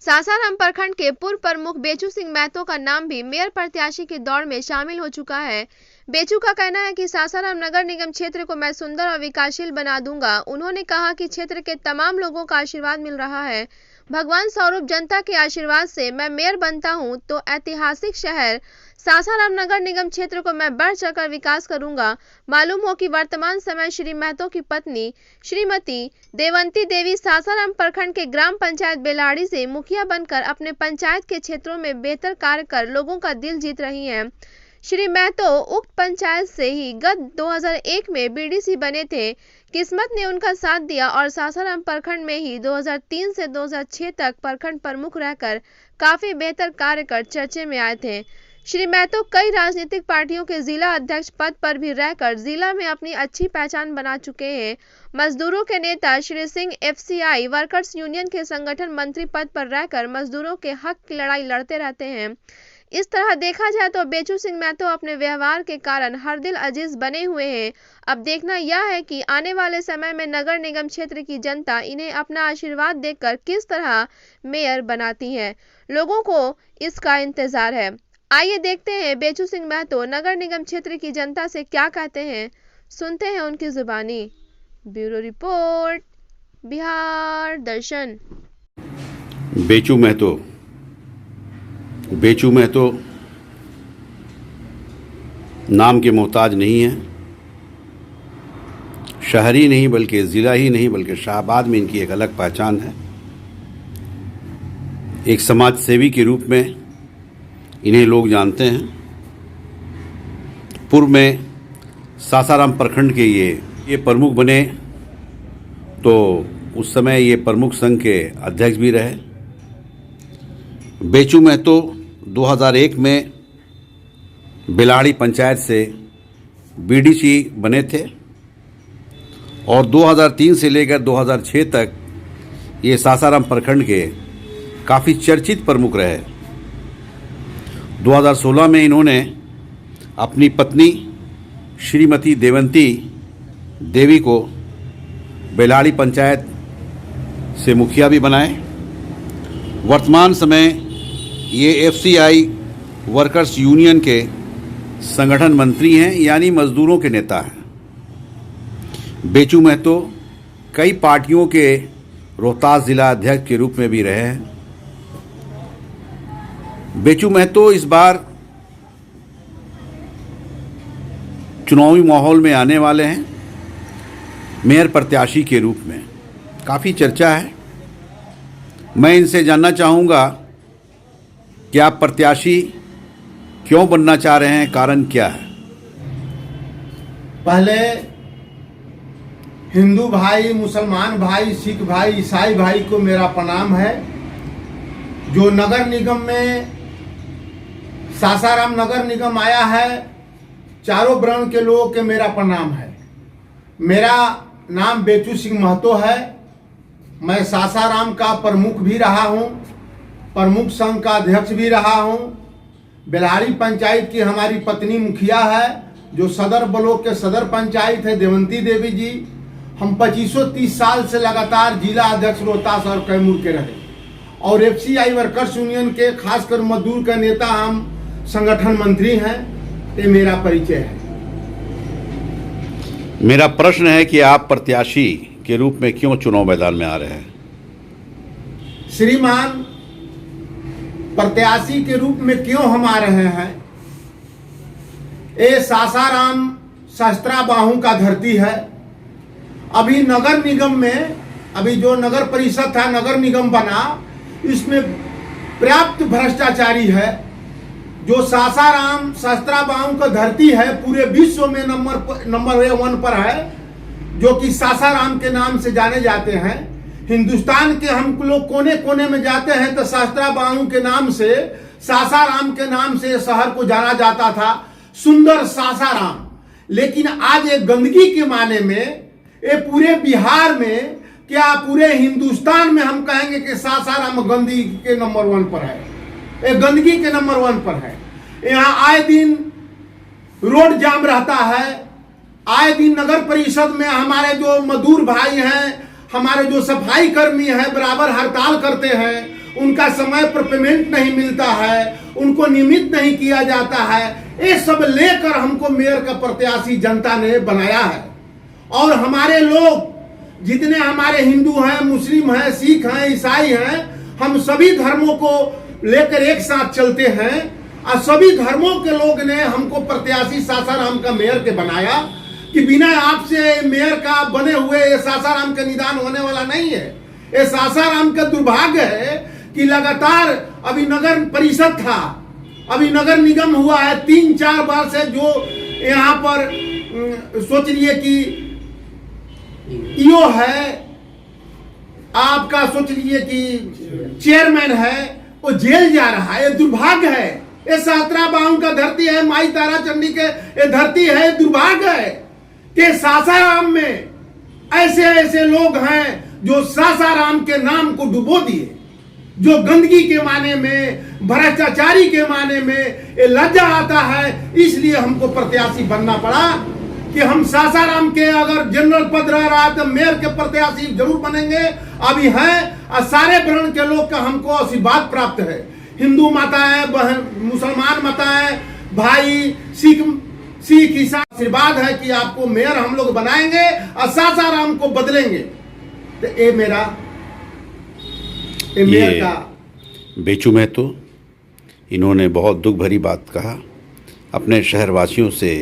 सासाराम प्रखंड के पूर्व प्रमुख बेचू सिंह महतो का नाम भी मेयर प्रत्याशी की दौड़ में शामिल हो चुका है। बेचू का कहना है कि सासाराम नगर निगम क्षेत्र को मैं सुंदर और विकासशील बना दूंगा। उन्होंने कहा कि क्षेत्र के तमाम लोगों का आशीर्वाद मिल रहा है। भगवान स्वरूप जनता के आशीर्वाद से मैं मेयर बनता हूं तो ऐतिहासिक शहर सासाराम नगर निगम क्षेत्र को मैं बढ़ चढ़कर विकास करूंगा। मालूम हो कि वर्तमान समय श्री महतो की पत्नी श्रीमती देवंती देवी सासाराम प्रखंड के ग्राम पंचायत बेलाड़ी से मुखिया बनकर अपने पंचायत के क्षेत्रों में बेहतर कार्य कर लोगों का दिल जीत रही हैं। श्री महतो उक्त पंचायत से ही गत 2001 में बीडीसी बने थे। किस्मत ने उनका साथ दिया और सासाराम प्रखंड में ही 2003 से 2006 तक प्रखंड प्रमुख रहकर काफी बेहतर कार्य कर चर्चे में आए थे। श्री महतो कई राजनीतिक पार्टियों के जिला अध्यक्ष पद पर भी रहकर जिला में अपनी अच्छी पहचान बना चुके हैं। मजदूरों के नेता Shri Singh FCI workers union के संगठन मंत्री पद पर रहकर मजदूरों के हक की लड़ाई लड़ते रहते हैं। इस तरह देखा जाए तो बेचू सिंह महतो अपने व्यवहार के कारण हर दिल अजीज बने हुए हैं। अब देखना यह है कि आने वाले समय में नगर निगम क्षेत्र की जनता इन्हें अपना आशीर्वाद देकर किस तरह मेयर बनाती है। लोगों को इसका इंतजार है। आइए देखते हैं बेचू सिंह महतो नगर निगम क्षेत्र की जनता से क्या कहते हैं, सुनते हैं उनकी जुबानी। ब्यूरो रिपोर्ट, बिहार दर्शन। बेचू महतो नाम के मोहताज नहीं है। शहर ही नहीं बल्कि ज़िला ही नहीं बल्कि शाहबाद में इनकी एक अलग पहचान है। एक समाज सेवी के रूप में इन्हें लोग जानते हैं। पूर्व में सासाराम प्रखंड के ये प्रमुख बने तो उस समय ये प्रमुख संघ के अध्यक्ष भी रहे। बेचू महतो 2001 में बेलाड़ी पंचायत से बीडीसी बने थे और 2003 से लेकर 2006 तक ये सासाराम प्रखंड के काफ़ी चर्चित प्रमुख रहे। 2016 में इन्होंने अपनी पत्नी श्रीमती देवंती देवी को बेलाड़ी पंचायत से मुखिया भी बनाए। वर्तमान समय ये एफसीआई वर्कर्स यूनियन के संगठन मंत्री हैं, यानी मजदूरों के नेता हैं। बेचू महतो कई पार्टियों के रोहतास जिला अध्यक्ष के रूप में भी रहे हैं। बेचू महतो इस बार चुनावी माहौल में आने वाले हैं। मेयर प्रत्याशी के रूप में काफ़ी चर्चा है। मैं इनसे जानना चाहूँगा कि आप प्रत्याशी क्यों बनना चाह रहे हैं, कारण क्या है? पहले हिंदू भाई, मुसलमान भाई, सिख भाई, ईसाई भाई को मेरा प्रणाम है। जो नगर निगम में सासाराम नगर निगम आया है, चारों वर्ण के लोगों के मेरा प्रणाम है। मेरा नाम बेचू सिंह महतो है। मैं सासाराम का प्रमुख भी रहा हूँ, प्रमुख संघ का अध्यक्ष भी रहा हूँ। बेलाड़ी पंचायत की हमारी पत्नी मुखिया है, जो सदर ब्लॉक के सदर पंचायत है, देवंती देवी जी। हम 2530 साल से लगातार जिला अध्यक्ष रोहतास और कैमूर के रहे और एफसीआई वर्कर्स यूनियन के खासकर मजदूर का नेता हम संगठन मंत्री हैं। ये मेरा परिचय है। मेरा प्रश्न है कि आप प्रत्याशी के रूप में क्यों चुनाव मैदान में आ रहे हैं? श्रीमान, प्रत्याशी के रूप में क्यों हम आ रहे हैं? ये सासाराम सहस्त्राबाहु का धरती है। अभी नगर निगम में, अभी जो नगर परिषद था, नगर निगम बना, इसमें पर्याप्त भ्रष्टाचारी है। जो सासाराम सहस्त्राबाहु का धरती है, पूरे विश्व में नंबर 1 पर है, जो कि सासाराम के नाम से जाने जाते हैं। हिंदुस्तान के हम लोग कोने कोने में जाते हैं तो सहस्त्राबाहु के नाम से, सासाराम के नाम से शहर को जाना जाता था, सुंदर सासाराम। लेकिन आज एक गंदगी के माने में, ये पूरे बिहार में, क्या पूरे हिंदुस्तान में हम कहेंगे कि सासाराम गंदगी के नंबर 1 पर है। ये गंदगी के नंबर 1 पर है। यहाँ आए दिन रोड जाम रहता है। आए दिन नगर परिषद में हमारे जो मजदूर भाई हैं, हमारे जो सफाई कर्मी हैं, बराबर हड़ताल करते हैं उनका समय पर पेमेंट नहीं मिलता है, उनको नियमित नहीं किया जाता है। ये सब लेकर हमको मेयर का प्रत्याशी जनता ने बनाया है। और हमारे लोग जितने हमारे हिंदू हैं, मुस्लिम हैं, सिख हैं, ईसाई हैं, हम सभी धर्मों को लेकर एक साथ चलते हैं और सभी धर्मों के लोग ने हमको प्रत्याशी सासाराम का मेयर के बनाया कि बिना आपसे मेयर का बने हुए ये सासाराम का निदान होने वाला नहीं है। ये सासाराम का दुर्भाग्य है कि लगातार अभी नगर परिषद था, अभी नगर निगम हुआ है 3-4 बार से, जो यहाँ पर सोच लिए कि ईओ है आपका, सोच लीजिए कि चेयरमैन है, वो जेल जा रहा है। ये दुर्भाग्य है। ये सासरा बाहू का धरती है, माई तारा चंडी के ये धरती है। दुर्भाग्य है कि सासाराम में ऐसे ऐसे लोग हैं जो सासाराम के नाम को डुबो दिए, जो गंदगी के माने में, भ्रष्टाचारी के माने में ये लज्जा आता है। इसलिए हमको प्रत्याशी बनना पड़ा कि हम सासाराम के अगर जनरल पद रह रहा है तो मेयर के प्रत्याशी जरूर बनेंगे। अभी है और सारे वर्ण के लोग का हमको आशीर्वाद प्राप्त है। हिंदू माताएं, बहन, मुसलमान माताएं, भाई, सिख ईसाई, आशीर्वाद है कि आपको मेयर हम लोग बनाएंगे और सासाराम को बदलेंगे। तो ये मेरा मेयर का बेचू महतो, इन्होंने बहुत दुख भरी बात कहा अपने शहरवासियों से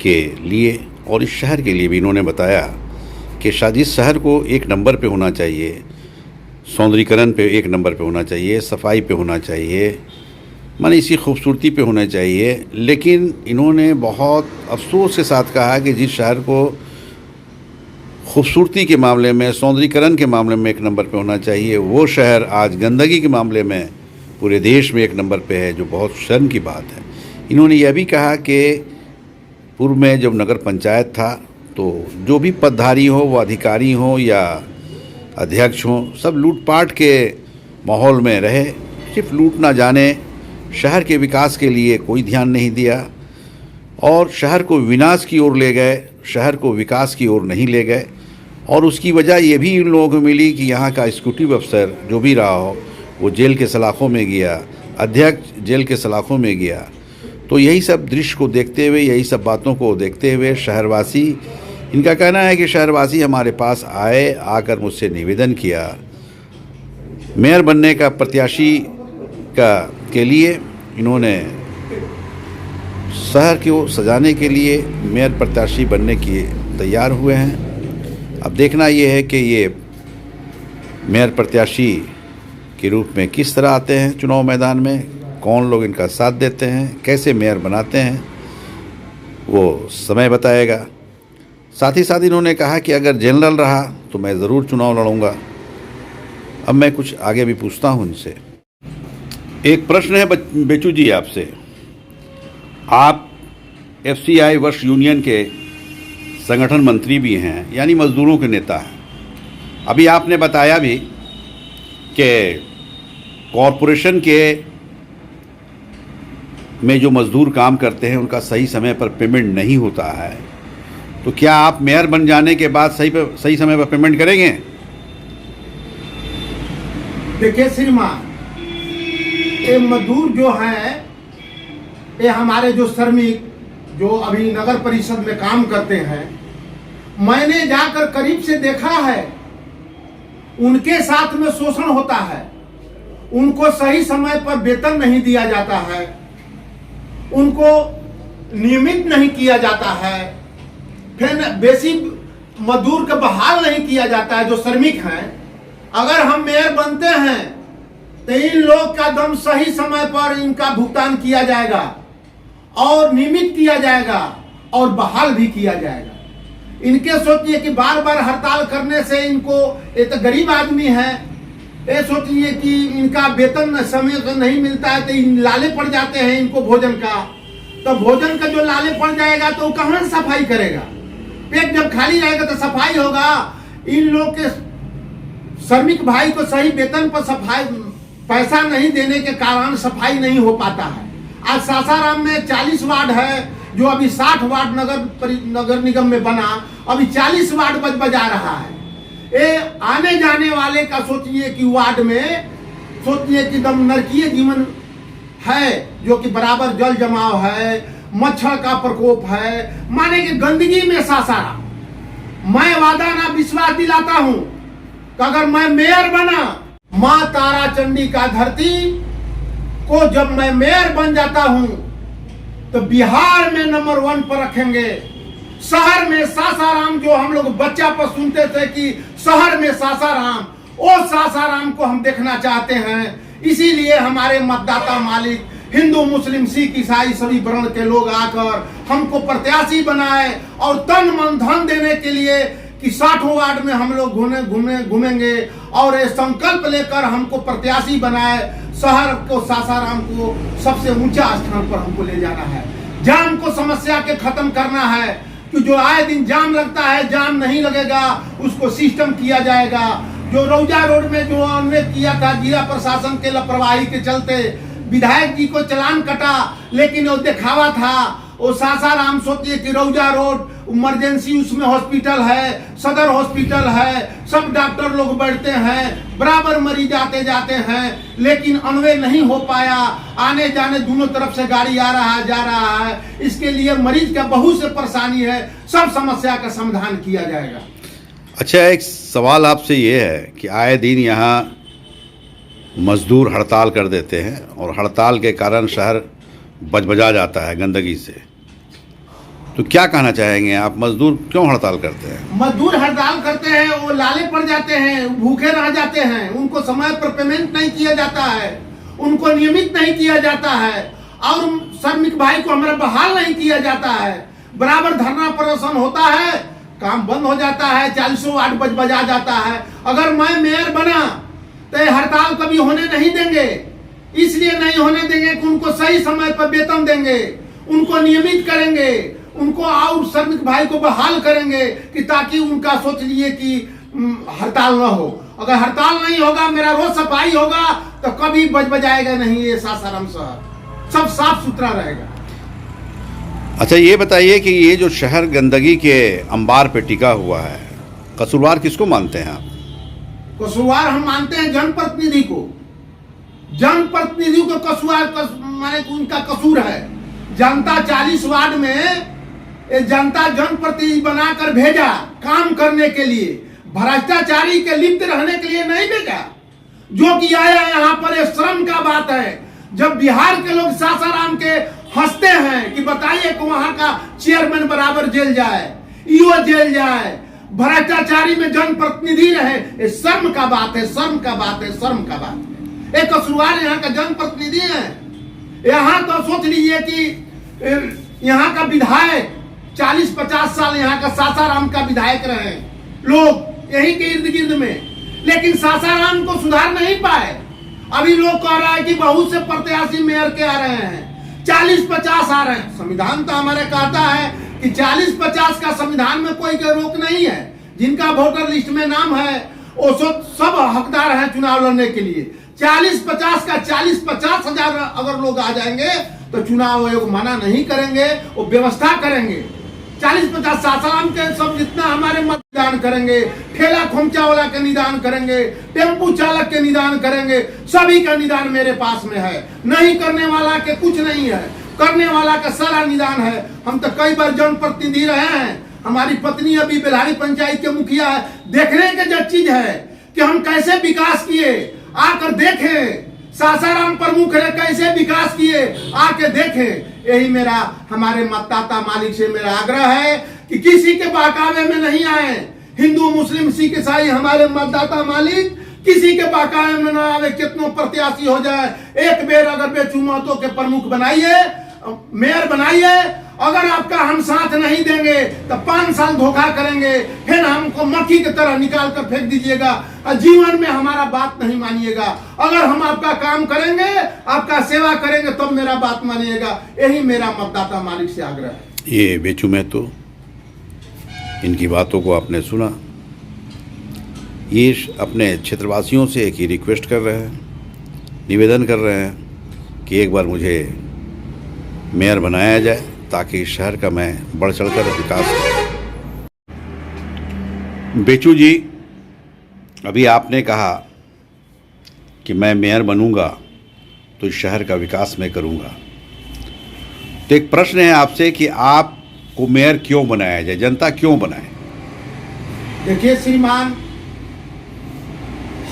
के लिए, और इस शहर के लिए भी इन्होंने बताया कि शायद इस शहर को एक नंबर पे होना चाहिए, सौंदर्यीकरण पे एक नंबर पे होना चाहिए, सफाई पे होना चाहिए, माने इसी खूबसूरती पे होना चाहिए। लेकिन इन्होंने बहुत अफसोस के साथ कहा कि जिस शहर को खूबसूरती के मामले में, सौंदर्यीकरण के मामले में एक नंबर पे होना चाहिए, वो शहर आज गंदगी के मामले में पूरे देश में एक नंबर पे है, जो बहुत शर्म की बात है। इन्होंने यह भी कहा कि पूर्व में जब नगर पंचायत था तो जो भी पदधारी हो, वो अधिकारी हो या अध्यक्ष हो, सब लूटपाट के माहौल में रहे, सिर्फ लूट ना जाने, शहर के विकास के लिए कोई ध्यान नहीं दिया और शहर को विनाश की ओर ले गए, शहर को विकास की ओर नहीं ले गए। और उसकी वजह ये भी इन लोगों को मिली कि यहाँ का एग्जीक्यूटिव अफसर जो भी रहा हो वो जेल के सलाखों में गया, अध्यक्ष जेल के सलाखों में गया। तो यही सब दृश्य को देखते हुए, यही सब बातों को देखते हुए शहरवासी, इनका कहना है कि शहरवासी हमारे पास आए, आकर मुझसे निवेदन किया, मेयर बनने का प्रत्याशी के लिए इन्होंने शहर को सजाने के लिए मेयर प्रत्याशी बनने के तैयार हुए हैं। अब देखना ये है कि ये मेयर प्रत्याशी के रूप में किस तरह आते हैं चुनाव मैदान में, कौन लोग इनका साथ देते हैं, कैसे मेयर बनाते हैं, वो समय बताएगा। साथ ही साथ इन्होंने कहा कि अगर जनरल रहा तो मैं ज़रूर चुनाव लड़ूंगा। अब मैं कुछ आगे भी पूछता हूं इनसे। एक प्रश्न है बेचू जी आपसे, आप FCI वर्ष यूनियन के संगठन मंत्री भी हैं, यानी मजदूरों के नेता हैं। अभी आपने बताया भी कि कॉरपोरेशन के में जो मजदूर काम करते हैं उनका सही समय पर पेमेंट नहीं होता है, तो क्या आप मेयर बन जाने के बाद सही समय पर पेमेंट करेंगे? देखिए श्रीमान, ये मजदूर जो हैं, ये हमारे जो श्रमिक जो अभी नगर परिषद में काम करते हैं, मैंने जाकर करीब से देखा है, उनके साथ में शोषण होता है, उनको सही समय पर वेतन नहीं दिया जाता है, उनको नियमित नहीं किया जाता है, फिर बेसिक मजदूर का बहाल नहीं किया जाता है जो श्रमिक हैं। अगर हम मेयर बनते हैं तो इन लोग का दम सही समय पर इनका भुगतान किया जाएगा और नियमित किया जाएगा और बहाल भी किया जाएगा। इनके सोचिए कि बार बार हड़ताल करने से इनको, ये तो गरीब आदमी है, ये सोचिए कि इनका वेतन समय का नहीं मिलता है तो इन लाले पड़ जाते हैं इनको भोजन का। तो भोजन का जो लाले पड़ जाएगा तो कहाँ सफाई करेगा? पेट जब खाली रहेगा तो सफाई होगा। इन लोग के श्रमिक भाई को सही वेतन पर सफाई पैसा नहीं देने के कारण सफाई नहीं हो पाता है। आज सासाराम में 40 वार्ड है, जो अभी 60 वार्ड नगर निगम में बना, अभी 40 वार्ड बजा रहा है। ये आने जाने वाले का सोचिए कि वार्ड में सोचिए कि एकदम नरकीय जीवन है, जो कि बराबर जल जमाव है, मच्छर का प्रकोप है, माने कि गंदगी में सासाराम। मैं वादा ना विश्वास दिलाता हूं कि अगर मैं मेयर बना, मां तारा चंडी का धरती को जब मैं मेयर बन जाता हूं तो बिहार में नंबर 1 पर रखेंगे। शहर में सासाराम, जो हम लोग बच्चा पर सुनते थे कि शहर में सासाराम, वो सासाराम को हम देखना चाहते हैं। इसीलिए हमारे मतदाता मालिक हिंदू, मुस्लिम, सिख, ईसाई सभी वर्ण के लोग आकर हमको प्रत्याशी बनाए और तन मन धन देने के लिए कि 60 वार्ड में हम लोग घूमेंगे और ये संकल्प लेकर हमको प्रत्याशी बनाए। शहर को, सासाराम को सबसे ऊंचा स्थान पर हमको ले जाना है। जाम को समस्या के खत्म करना है कि जो आए दिन जाम लगता है, जाम नहीं लगेगा, उसको सिस्टम किया जाएगा। जो रौजा रोड में जो हमने किया था जिला प्रशासन के लापरवाही के चलते, विधायक जी को चालान कटा, लेकिन वो दिखावा था। वो सासाराम सोचिए कि रौजा रोड इमरजेंसी, उसमें हॉस्पिटल है, सदर हॉस्पिटल है, सब डॉक्टर लोग बैठते हैं, बराबर मरीज आते जाते हैं, लेकिन अनवे नहीं हो पाया। आने जाने दोनों तरफ से गाड़ी आ रहा है, जा रहा है। इसके लिए मरीज का बहुत से परेशानी है, सब समस्या का समाधान किया जाएगा। अच्छा, एक सवाल आपसे ये है कि आए दिन यहाँ मजदूर हड़ताल कर देते हैं और हड़ताल के कारण शहर बजबजा जाता है गंदगी से, तो क्या कहना चाहेंगे आप? मजदूर क्यों हड़ताल करते हैं? मजदूर हड़ताल करते हैं, वो लाले पड़ जाते हैं, भूखे रह जाते हैं, उनको समय पर पेमेंट नहीं किया जाता है, उनको नियमित नहीं किया जाता है, और श्रमिक भाई को हमारा बहाल नहीं किया जाता है। बराबर धरना प्रदर्शन होता है, काम बंद हो जाता है, 40 वार्ड बजा जाता है। अगर मैं मेयर बना तो हड़ताल कभी होने नहीं देंगे। इसलिए नहीं होने देंगे कि उनको सही समय पर वेतन देंगे, उनको नियमित करेंगे, उनको और श्रमिक भाई को बहाल करेंगे कि ताकि उनका सोच लिए कि हड़ताल न हो। अगर हड़ताल नहीं होगा, मेरा रोज सफाई होगा, तो कभी बजाएगा नहीं ये सासाराम शहर, सब साफ सुथरा रहेगा। अच्छा, ये बताइए कि ये जो शहर गंदगी के अंबार पे टिका हुआ है, कसूरवार किसको मानते हैं आप? कसूरवार हम मानते हैं जनप्रतिनिधि को। जनप्रतिनिधि को कसूरवार माने उनका कसूर है। जनता 40 वार्ड में जनता जनप्रतिनिधि बनाकर भेजा काम करने के लिए, भ्रष्टाचारी के लिप्त रहने के लिए नहीं भेजा। जो कि आया यहाँ पर एक श्रम का बात है। जब बिहार के लोग सासाराम के हंसते हैं कि बताइए कि वहां का चेयरमैन बराबर जेल जाए, ईओ जेल जाए, भ्रष्टाचारी में जनप्रतिनिधि रहे, ये शर्म का बात है, शर्म का बात है, शर्म का बात है। एक कसूरवार यहाँ का जनप्रतिनिधि है। यहाँ तो सोच लीजिए कि यहाँ का विधायक 40-50 साल यहाँ का सासाराम का विधायक रहे लोग यहीं के इर्द गिर्द में, लेकिन सासाराम को सुधार नहीं पाए। अभी लोग कह रहा है कि बहुत से प्रत्याशी मेयर के आ रहे हैं, 40-50 आ रहे हैं। संविधान तो हमारे कहता है कि 40-50 का संविधान में कोई रोक नहीं है। जिनका वोटर लिस्ट में नाम है वो सब हकदार हैं चुनाव लड़ने के लिए। 40-50 का 40-50 हजार अगर लोग आ जाएंगे तो चुनाव आयोग मना नहीं करेंगे, वो व्यवस्था करेंगे। 40-50 सासाराम के सब जितना हमारे मतदान करेंगे, ठेला खोमचा वाला के निदान करेंगे, टेम्पू चालक के निदान करेंगे, सभी का निदान मेरे पास में है। नहीं करने वाला के कुछ नहीं है, करने वाला का सारा निदान है। हम तो कई बार जनप्रतिनिधि रहे हैं, हमारी पत्नी अभी बेल्हारी पंचायत के मुखिया है। देखने के जो चीज है कि हम कैसे विकास किए, आकर देखें। सासाराम प्रमुख है, कैसे विकास किए, आके देखें। यही मेरा हमारे मतदाता मालिक से मेरा आग्रह है कि किसी के बहकावे में नहीं आए। हिंदू, मुस्लिम, सिख, ईसाई हमारे मतदाता मालिक किसी के बहकावे में न आवे। कितनों प्रत्याशी हो जाए, एक बेर अगर बेचुमतों के प्रमुख बनाइए, मेयर बनाइए। अगर आपका हम साथ नहीं देंगे तो 5 साल धोखा करेंगे, फिर हमको मक्खी की तरह निकाल कर फेंक दीजिएगा और जीवन में हमारा बात नहीं मानिएगा। अगर हम आपका काम करेंगे, आपका सेवा करेंगे, तब मेरा बात मानिएगा। यही मेरा मतदाता मालिक से आग्रह है। ये बेचू में तो इनकी बातों को आपने सुना। ये अपने क्षेत्रवासियों से एक ही रिक्वेस्ट कर रहे हैं, निवेदन कर रहे हैं कि एक बार मुझे मेयर बनाया जाए ताकि शहर का मैं बढ़ चढ़कर विकास करूं। बेचू जी, अभी आपने कहा कि मैं मेयर बनूंगा तो इस शहर का विकास मैं करूंगा। तो एक प्रश्न है आपसे कि आपको मेयर क्यों बनाया जाए, जनता क्यों बनाए? देखिए श्रीमान,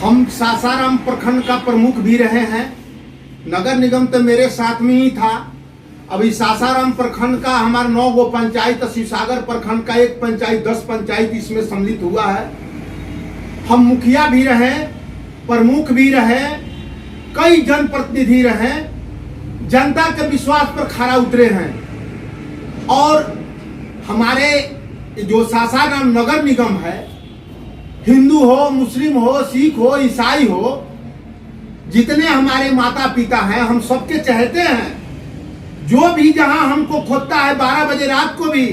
हम सासाराम प्रखंड का प्रमुख भी रहे हैं। नगर निगम तो मेरे साथ में ही था। अभी सासाराम प्रखंड का हमारा 9 गो पंचायत, शिवसागर प्रखंड का 1 पंचायत, 10 पंचायत इसमें सम्मिलित हुआ है। हम मुखिया भी रहे, प्रमुख भी रहे, कई जनप्रतिनिधि रहे, जनता के विश्वास पर खरा उतरे हैं। और हमारे जो सासाराम नगर निगम है, हिंदू हो, मुस्लिम हो, सिख हो, ईसाई हो, जितने हमारे माता पिता हैं, हम सबके चाहते हैं। जो भी जहां हमको खोजता है 12 बजे रात को भी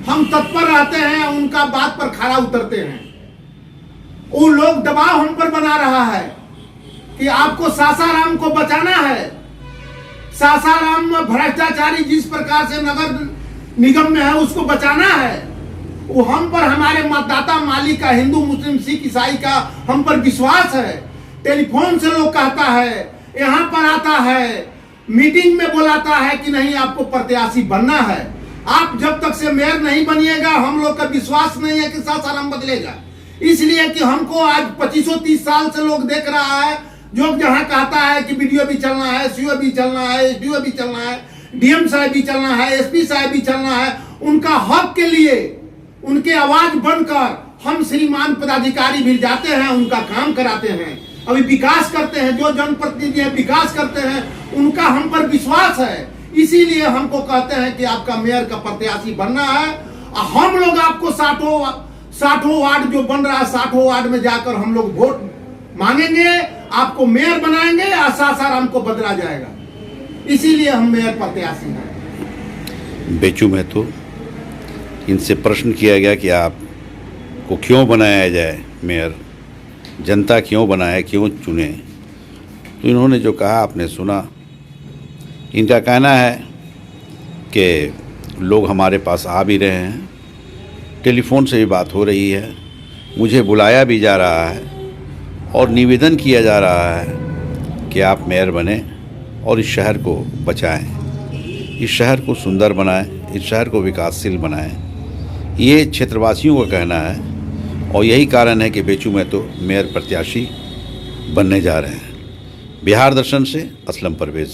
हम तत्पर रहते हैं, उनका बात पर खरा उतरते हैं। वो लोग दबाव हम पर बना रहा है कि आपको सासाराम को बचाना है। सासाराम में भ्रष्टाचारी जिस प्रकार से नगर निगम में है उसको बचाना है। वो हम पर, हमारे मतदाता मालिक का, हिंदू मुस्लिम सिख ईसाई का हम पर विश्वास है। टेलीफोन से लोग कहता है, यहाँ पर आता है, मीटिंग में बुलाता है कि नहीं आपको प्रत्याशी बनना है। आप जब तक से मेयर नहीं बनिएगा, हम लोग का विश्वास नहीं है कि सासाराम बदलेगा। इसलिए कि हमको आज 25-30 साल से लोग देख रहा है, जो जहां कहता है कि वीडियो भी चलना है, सीओ भी चलना है, एसडीओ भी चलना है, डीएम साहब भी चलना है, एसपी साहब भी चलना है। उनका हक के लिए उनके आवाज बनकर हम श्रीमान पदाधिकारी भी जाते हैं, उनका काम कराते हैं, अभी विकास करते हैं। जो जनप्रतिनिधि है विकास करते हैं, उनका हम पर विश्वास है। इसीलिए हमको कहते हैं कि आपका मेयर का प्रत्याशी बनना है। और हम लोग आपको 60 वार्ड जो बन रहा है, 60 वार्ड में जाकर हम लोग वोट मांगेंगे, आपको मेयर बनाएंगे और सासाराम को बदला जाएगा। इसीलिए हम मेयर प्रत्याशी हैं। बेचू महतो, इनसे प्रश्न किया गया कि आपको क्यों बनाया जाए मेयर, जनता क्यों बनाए, क्यों चुने। तो इन्होंने जो कहा आपने सुना। इनका कहना है कि लोग हमारे पास आ भी रहे हैं, टेलीफोन से भी बात हो रही है, मुझे बुलाया भी जा रहा है और निवेदन किया जा रहा है कि आप मेयर बने और इस शहर को बचाएं, इस शहर को सुंदर बनाएं, इस शहर को विकासशील बनाएं। ये क्षेत्रवासियों का कहना है और यही कारण है कि बेचू महतो मेयर प्रत्याशी बनने जा रहे हैं। बिहार दर्शन से असलम परवेज़।